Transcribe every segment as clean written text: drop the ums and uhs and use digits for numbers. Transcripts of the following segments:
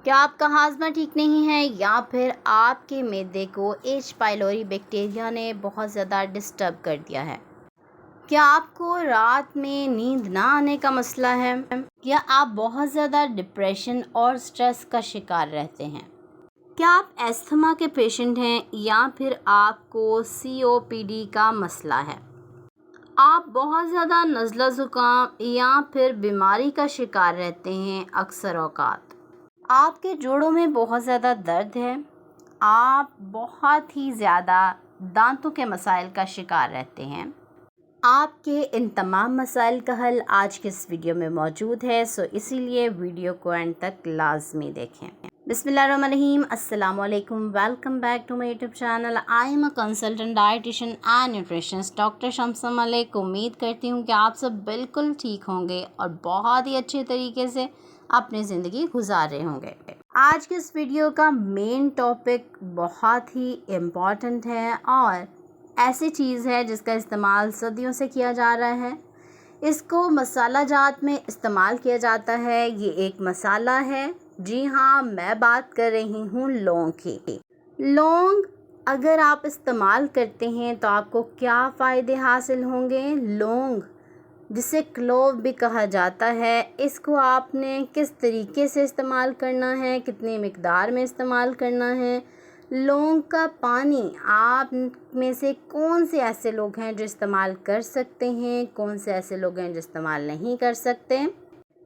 क्या आपका हाजमा ठीक नहीं है या फिर आपके मैदे को एच पाइलोरी बैक्टीरिया ने बहुत ज़्यादा डिस्टर्ब कर दिया है? क्या आपको रात में नींद ना आने का मसला है? क्या आप बहुत ज़्यादा डिप्रेशन और स्ट्रेस का शिकार रहते हैं? क्या आप एस्थमा के पेशेंट हैं या फिर आपको COPD का मसला है? आप बहुत ज़्यादा नज़ला ज़ुकाम या फिर बीमारी का शिकार रहते हैं अक्सर औक़ात? आपके जोड़ों में बहुत ज़्यादा दर्द है, आप बहुत ही ज़्यादा दांतों के मसाइल का शिकार रहते हैं। आपके इन तमाम मसाइल का हल आज के इस वीडियो में मौजूद है, सो इसीलिए वीडियो को एंड तक लाजमी देखें। बिस्मिल्लाहिर्रहमानिर्रहीम, अस्सलाम वालेकुम, welcome back to my YouTube channel. I am a consultant dietitian and nutritionist doctor Shamsa Malik. उम्मीद करती हूँ कि आप सब बिल्कुल ठीक होंगे और बहुत ही अच्छे तरीके से अपनी ज़िंदगी गुजार रहे होंगे। आज के इस वीडियो का मेन टॉपिक बहुत ही इम्पॉर्टेंट है और ऐसी चीज़ है जिसका इस्तेमाल सदियों से किया जा रहा है। इसको मसाला जात में इस्तेमाल किया जाता है। ये एक मसाला है, जी हाँ, मैं बात कर रही हूँ लौंग की। लौंग अगर आप इस्तेमाल करते हैं तो आपको क्या फ़ायदे हासिल होंगे? लौंग, जिसे क्लोव भी कहा जाता है, इसको आपने किस तरीके से इस्तेमाल करना है, कितनी मिकदार में इस्तेमाल करना है। लौंग का पानी आप में से कौन से ऐसे लोग हैं जो इस्तेमाल कर सकते हैं, कौन से ऐसे लोग हैं जो इस्तेमाल नहीं कर सकते।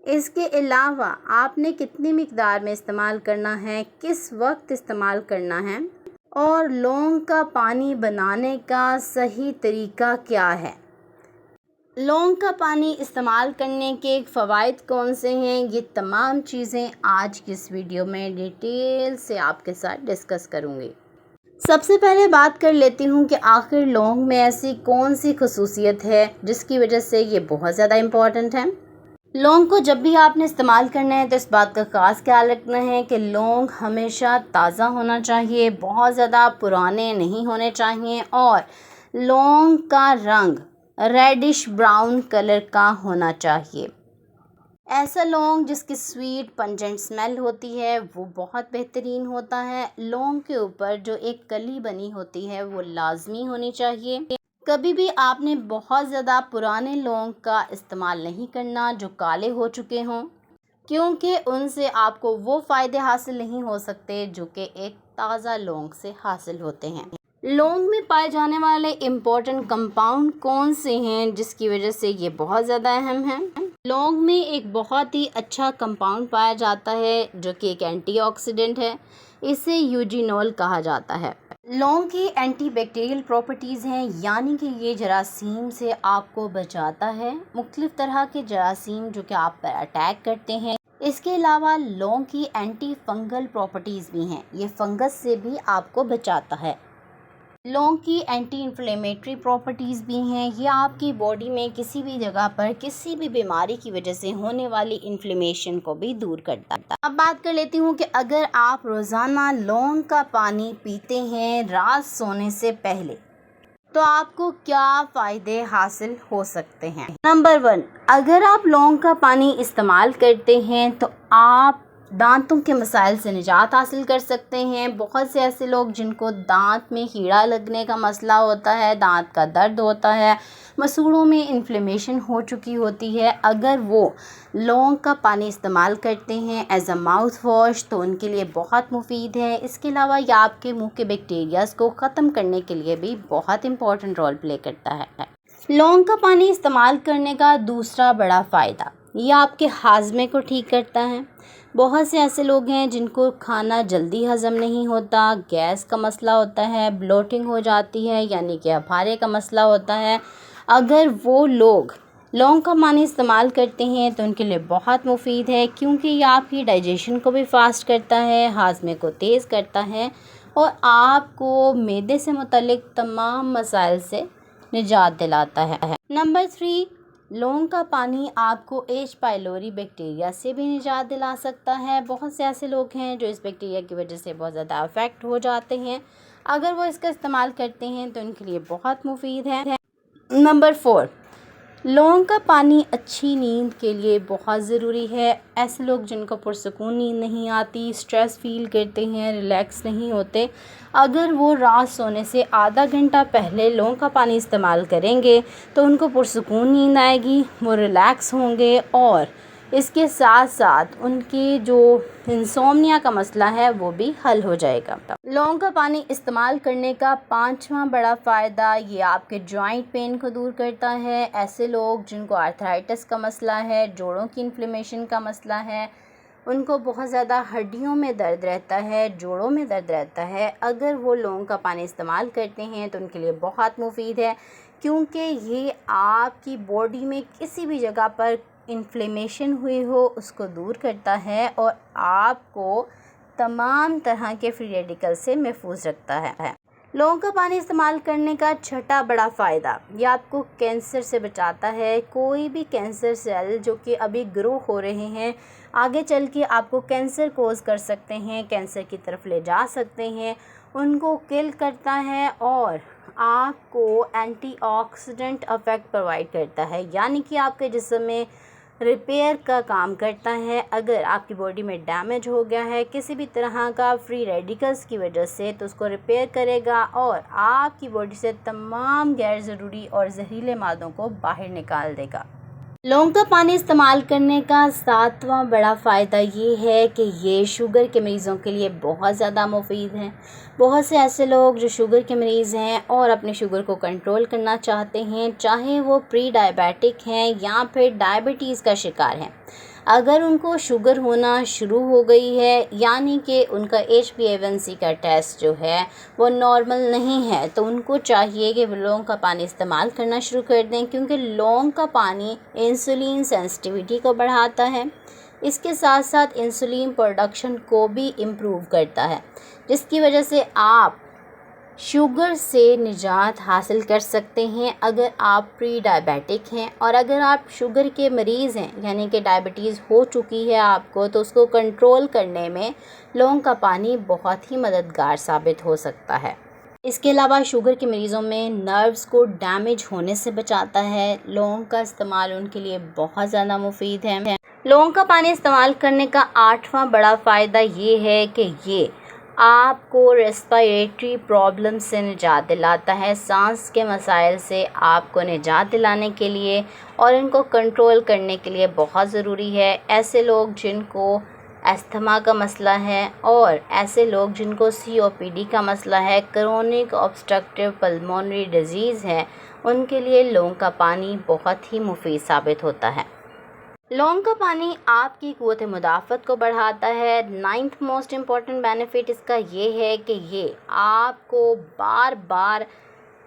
इसके अलावा आपने कितनी मिकदार में इस्तेमाल करना है, किस वक्त इस्तेमाल करना है और लौंग का पानी बनाने का सही तरीका क्या है। लौंग का पानी इस्तेमाल करने के फ़वाइद कौन से हैं, ये तमाम चीज़ें आज की इस वीडियो में डिटेल से आपके साथ डिस्कस करूँगी। सबसे पहले बात कर लेती हूँ कि आखिर लौंग में ऐसी कौन सी खसूसियत है जिसकी वजह से ये बहुत ज़्यादा इम्पॉर्टेंट है। लौंग को जब भी आपने इस्तेमाल करना है तो इस बात का ख़ास ख्याल रखना है कि लौंग हमेशा ताज़ा होना चाहिए, बहुत ज़्यादा पुराने नहीं होने चाहिए और लौंग का रंग रेडिश ब्राउन कलर का होना चाहिए। ऐसा लौंग जिसकी स्वीट पंजेंट स्मेल होती है वो बहुत बेहतरीन होता है। लौंग के ऊपर जो एक कली बनी होती है वो लाजमी होनी चाहिए। कभी भी आपने बहुत ज़्यादा पुराने लौंग का इस्तेमाल नहीं करना जो काले हो चुके हों, क्योंकि उनसे आपको वो फ़ायदे हासिल नहीं हो सकते जो कि एक ताज़ा लौंग से हासिल होते हैं। लौंग में पाए जाने वाले इम्पोर्टेंट कंपाउंड कौन से हैं जिसकी वजह से ये बहुत ज़्यादा अहम है। लौंग में एक बहुत ही अच्छा कंपाउंड पाया जाता है जो कि एक एंटीऑक्सीडेंट है, इसे यूजिनोल कहा जाता है। लौंग की एंटीबैक्टीरियल प्रॉपर्टीज़ हैं, यानी कि ये जरासीम से आपको बचाता है, मुख्तलिफ़ तरह के जरासीम जो कि आप पर अटैक करते हैं। इसके अलावा लौंग की एंटी फंगल प्रॉपर्टीज़ भी हैं, ये फंगस से भी आपको बचाता है। लौंग की एंटी इन्फ्लेमेटरी प्रॉपर्टीज़ भी हैं, ये आपकी बॉडी में किसी भी जगह पर किसी भी बीमारी की वजह से होने वाली इन्फ्लेमेशन को भी दूर करता है। अब बात कर लेती हूँ कि अगर आप रोज़ाना लौंग का पानी पीते हैं रात सोने से पहले तो आपको क्या फ़ायदे हासिल हो सकते हैं। नंबर 1, अगर आप लौंग का पानी इस्तेमाल करते हैं तो आप दांतों के मसाइल से निजात हासिल कर सकते हैं। बहुत से ऐसे लोग जिनको दांत में कीड़ा लगने का मसला होता है, दांत का दर्द होता है, मसूड़ों में इन्फ्लेमेशन हो चुकी होती है, अगर वो लौंग का पानी इस्तेमाल करते हैं एज अ माउथ वॉश तो उनके लिए बहुत मुफीद है। इसके अलावा यह आपके मुंह के बैक्टीरियाज को ख़त्म करने के लिए भी बहुत इंपॉर्टेंट रोल प्ले करता है। लौंग का पानी इस्तेमाल करने का दूसरा बड़ा फ़ायदा, यह आपके हाजमे को ठीक करता है। बहुत से ऐसे लोग हैं जिनको खाना जल्दी हज़म नहीं होता, गैस का मसला होता है, ब्लोटिंग हो जाती है, यानी कि अफारे का मसला होता है। अगर वो लोग लौंग का पानी इस्तेमाल करते हैं तो उनके लिए बहुत मुफीद है, क्योंकि ये आपकी डाइजेशन को भी फास्ट करता है, हाजमे को तेज़ करता है और आपको मैदे से मुतल्लिक तमाम मसाइल से निजात दिलाता है। नंबर 3, लौंग का पानी आपको एच पाइलोरी बैक्टीरिया से भी निजात दिला सकता है। बहुत से ऐसे लोग हैं जो इस बैक्टीरिया की वजह से बहुत ज़्यादा अफेक्ट हो जाते हैं, अगर वो इसका इस्तेमाल करते हैं तो उनके लिए बहुत मुफीद है। नंबर 4, लौंग का पानी अच्छी नींद के लिए बहुत ज़रूरी है। ऐसे लोग जिनको पुरसकून नींद नहीं आती, स्ट्रेस फील करते हैं, रिलैक्स नहीं होते, अगर वो रात सोने से आधा घंटा पहले लौंग का पानी इस्तेमाल करेंगे तो उनको पुरसकून नींद आएगी, वो रिलैक्स होंगे और इसके साथ साथ उनकी जो इंसोम्निया का मसला है वो भी हल हो जाएगा। लौंग का पानी इस्तेमाल करने का 5वां बड़ा फ़ायदा, ये आपके जॉइंट पेन को दूर करता है। ऐसे लोग जिनको आर्थराइटिस का मसला है, जोड़ों की इन्फ्लेमेशन का मसला है, उनको बहुत ज़्यादा हड्डियों में दर्द रहता है, जोड़ों में दर्द रहता है, अगर वो लौंग का पानी इस्तेमाल करते हैं तो उनके लिए बहुत मुफीद है, क्योंकि ये आपकी बॉडी में किसी भी जगह पर इन्फ्लेमेशन हुई हो उसको दूर करता है और आपको तमाम तरह के फ्री रेडिकल से महफूज रखता है। लौंग का पानी इस्तेमाल करने का 6ठा बड़ा फ़ायदा, ये आपको कैंसर से बचाता है। कोई भी कैंसर सेल जो कि अभी ग्रो हो रहे हैं, आगे चल के आपको कैंसर कोज कर सकते हैं, कैंसर की तरफ ले जा सकते हैं, उनको किल करता है और आपको एंटीऑक्सीडेंट इफ़ेक्ट प्रोवाइड करता है, यानी कि आपके जिस्म में रिपेयर का काम करता है। अगर आपकी बॉडी में डैमेज हो गया है किसी भी तरह का फ्री रेडिकल्स की वजह से, तो उसको रिपेयर करेगा और आपकी बॉडी से तमाम गैर ज़रूरी और जहरीले मादों को बाहर निकाल देगा। लौंग का पानी इस्तेमाल करने का 7वां बड़ा फ़ायदा ये है कि ये शुगर के मरीज़ों के लिए बहुत ज़्यादा मुफीद है। बहुत से ऐसे लोग जो शुगर के मरीज़ हैं और अपने शुगर को कंट्रोल करना चाहते हैं, चाहे वो प्री डायबिटिक हैं या फिर डायबिटीज़ का शिकार हैं, अगर उनको शुगर होना शुरू हो गई है, यानी कि उनका HbA1c का टेस्ट जो है वो नॉर्मल नहीं है, तो उनको चाहिए कि वो लौंग का पानी इस्तेमाल करना शुरू कर दें, क्योंकि लौंग का पानी इंसुलिन सेंसिटिविटी को बढ़ाता है। इसके साथ साथ इंसुलिन प्रोडक्शन को भी इम्प्रूव करता है, जिसकी वजह से आप शुगर से निजात हासिल कर सकते हैं अगर आप प्री डायबिटिक हैं। और अगर आप शुगर के मरीज़ हैं, यानी कि डायबिटीज़ हो चुकी है आपको, तो उसको कंट्रोल करने में लौंग का पानी बहुत ही मददगार साबित हो सकता है। इसके अलावा शुगर के मरीज़ों में नर्व्स को डैमेज होने से बचाता है। लौंग का इस्तेमाल उनके लिए बहुत ज़्यादा मुफीद है। लौंग का पानी इस्तेमाल करने का 8वां बड़ा फ़ायदा ये है कि ये आपको रेस्पिरेटरी प्रॉब्लम से निजात दिलाता है। सांस के मसाइल से आपको निजात दिलाने के लिए और इनको कंट्रोल करने के लिए बहुत ज़रूरी है। ऐसे लोग जिनको अस्थमा का मसला है और ऐसे लोग जिनको COPD का मसला है, क्रोनिक ऑब्स्ट्रक्टिव पल्मोनरी डिजीज़ है, उनके लिए लौंग का पानी बहुत ही मुफीद साबित होता है। लौंग का पानी आपकी क़ुव्वत मुदाफ़त को बढ़ाता है। 9th मोस्ट इम्पॉर्टेंट बेनिफिट इसका ये है कि ये आपको बार बार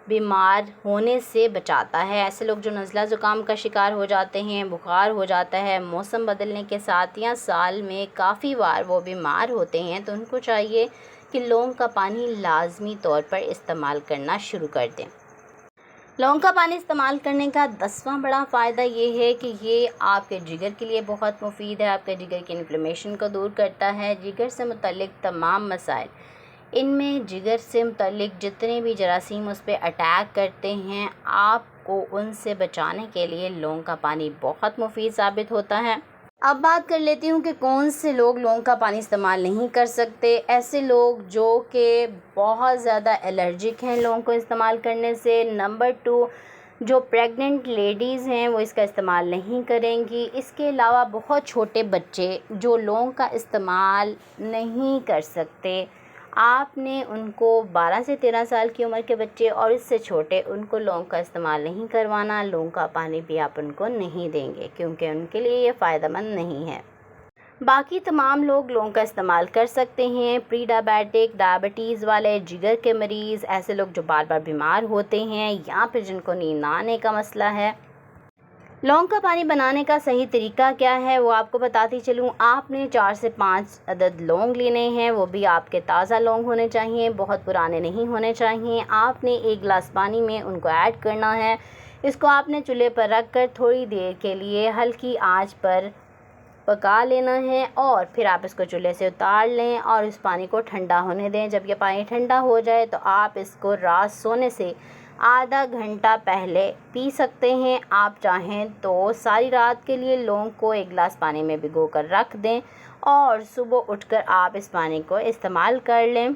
बीमार होने से बचाता है। ऐसे लोग जो नज़ला ज़ुकाम का शिकार हो जाते हैं, बुखार हो जाता है मौसम बदलने के साथ या साल में काफ़ी बार वो बीमार होते हैं, तो उनको चाहिए कि लौंग का पानी लाजमी तौर पर इस्तेमाल करना शुरू कर दें। लौंग का पानी इस्तेमाल करने का 10वां बड़ा फ़ायदा ये है कि ये आपके जिगर के लिए बहुत मुफीद है। आपके जिगर की इन्फ्लेमेशन को दूर करता है। जिगर से मुतल्लिक तमाम मसाइल, इनमें जिगर से मुतल्लिक जितने भी जरासीम उस पर अटैक करते हैं, आपको उनसे बचाने के लिए लौंग का पानी बहुत मुफीद साबित होता है। अब बात कर लेती हूँ कि कौन से लोग लौंग का पानी इस्तेमाल नहीं कर सकते। ऐसे लोग जो कि बहुत ज़्यादा एलर्जिक हैं लौंग को इस्तेमाल करने से। नंबर 2, जो प्रेग्नेंट लेडीज़ हैं वो इसका इस्तेमाल नहीं करेंगी। इसके अलावा बहुत छोटे बच्चे जो लौंग का इस्तेमाल नहीं कर सकते, आपने उनको 12 से 13 साल की उम्र के बच्चे और इससे छोटे, उनको लौंग का इस्तेमाल नहीं करवाना। लौंग का पानी भी आप उनको नहीं देंगे क्योंकि उनके लिए ये फ़ायदेमंद नहीं है। बाकी तमाम लोग लौंग का इस्तेमाल कर सकते हैं। प्री डायबिटिक, डायबिटीज़ वाले, जिगर के मरीज़, ऐसे लोग जो बार बार बीमार होते हैं या फिर जिनको नींद ना आने का मसला है। लौंग का पानी बनाने का सही तरीका क्या है वो आपको बताती चलूँ। आपने 4 से 5 अदद लौंग लेने हैं, वो भी आपके ताज़ा लौंग होने चाहिए, बहुत पुराने नहीं होने चाहिए। आपने 1 गिलास पानी में उनको ऐड करना है। इसको आपने चूल्हे पर रख कर थोड़ी देर के लिए हल्की आंच पर पका लेना है और फिर आप इसको चूल्हे से उतार लें और इस पानी को ठंडा होने दें। जब ये पानी ठंडा हो जाए तो आप इसको रात सोने से आधा घंटा पहले पी सकते हैं। आप चाहें तो सारी रात के लिए लौंग को एक गिलास पानी में भिगो कर रख दें और सुबह उठकर आप इस पानी को इस्तेमाल कर लें।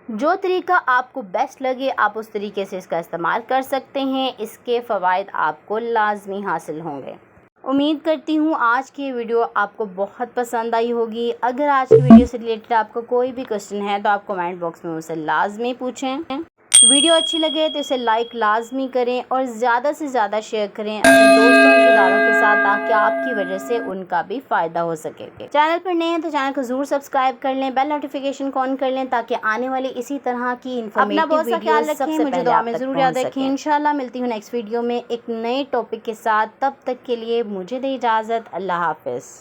जो तरीका आपको बेस्ट लगे आप उस तरीके से इसका इस्तेमाल कर सकते हैं। इसके फ़वाइद आपको लाजमी हासिल होंगे। उम्मीद करती हूँ आज की वीडियो आपको बहुत पसंद आई होगी। अगर आज की वीडियो से रिलेटेड आपको कोई भी क्वेश्चन है तो आप कमेंट बॉक्स में मुझसे लाजमी पूछें। वीडियो अच्छी लगे तो इसे लाइक लाजमी करें और ज़्यादा से ज़्यादा शेयर करें अपने दोस्तों रिश्तेदारों के साथ, ताकि आपकी वजह से उनका भी फ़ायदा हो सके। चैनल पर नए हैं तो चैनल को ज़रूर सब्सक्राइब कर लें, बेल नोटिफिकेशन को ऑन कर लें ताकि आने वाली इसी तरह की इन्फॉर्मेटिव वीडियो सबसे पहले दुआ में ज़रूर याद रखें। इंशाल्लाह मिलती हूँ नेक्स्ट वीडियो में एक नए टॉपिक के साथ। तब तक के लिए मुझे दे इजाज़त। अल्लाह हाफ़िज़।